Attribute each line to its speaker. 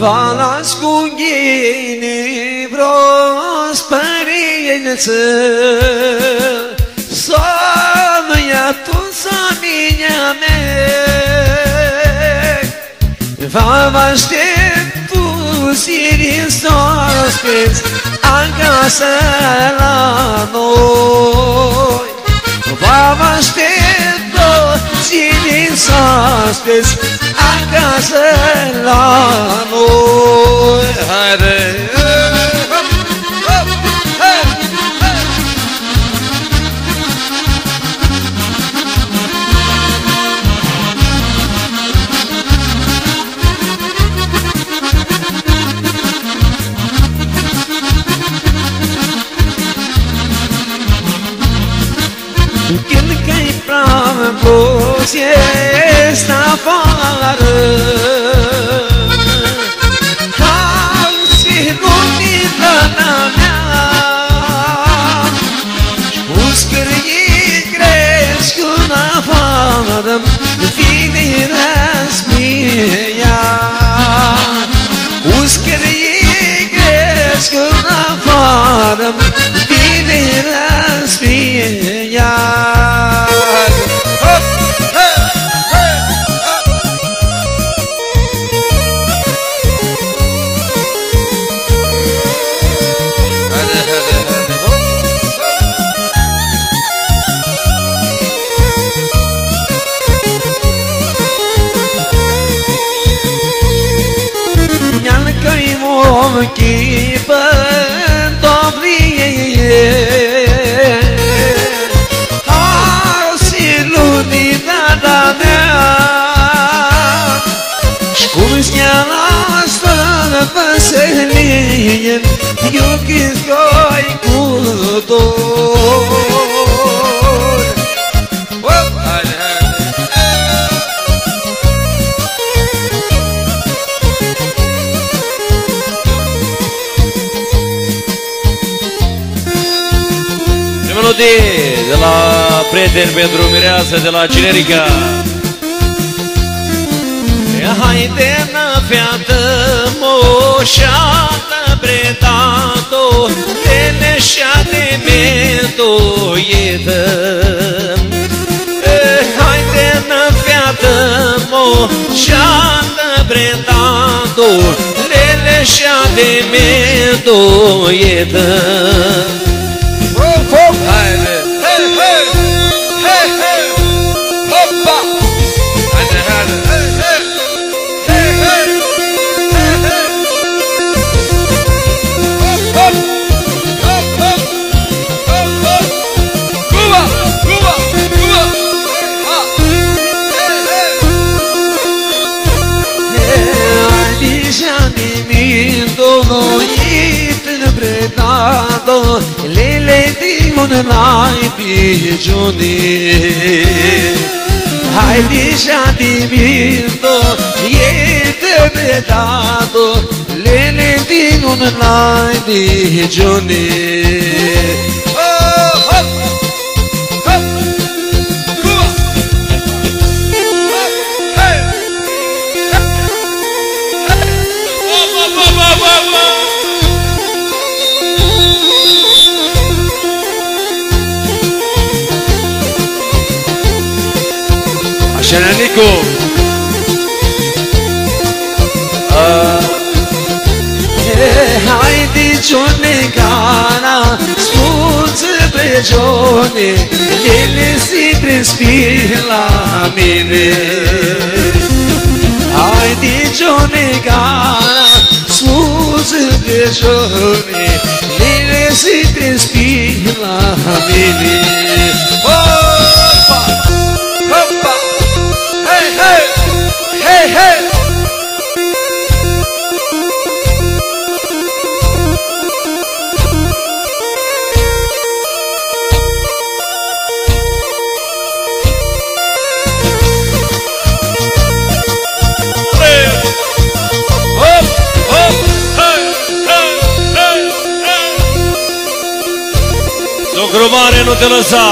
Speaker 1: Valați cu ghini prosperință, să-mi ia tu să minea mea. Va aștept tu sirin sospes acasă la noi. Va aștept tu sirin sospes acasă la noi. Haide! Când că-i pramă poți ești afară, am ținut minunea mea și-cu scârghii cresc în afară, vine răzmia. Cu scârghii cresc în afară, vine răzmia. Că-i ochii pântovrie, auzi lumina mea, și cum stea noastră păsălie, iubiți-i cu dor.
Speaker 2: De la prieteni pentru mireasă de la Generica.
Speaker 1: Haide-nă, feată moșată, bretato, leneșate mento iedă. Haide-nă, feată moșată, bretato, leneșate mento iedă.
Speaker 2: Haide! Hei, hei! Hei, hei! Hoppa! Haide, haide! Hei, hei! Hei, hei! Hei, hei! Hop, hop! Hop, hop! Hop, hop! Cuba! Cuba! Cuba! Ha! Hei, hei!
Speaker 1: Alicia di Minto interpretato Lele Dimon l'hai pigioni. Alicia di Minto interpretato Lele Dimon l'hai pigioni.
Speaker 2: Oh, hop! Hop! Cuba! Hop! Hei! Hop, hop, hop, hop, hop!
Speaker 1: Nico. Haide giorni cara, scuze prigioni, ele si respira mine. Haide giorni cara, scuze prigioni, ele si respira mine.
Speaker 2: Hoppa! Hoppa! Hey, hey! Hey, hey! Hop, hop, hey, hey, hey, hey! Socru mare, nu te lăsa!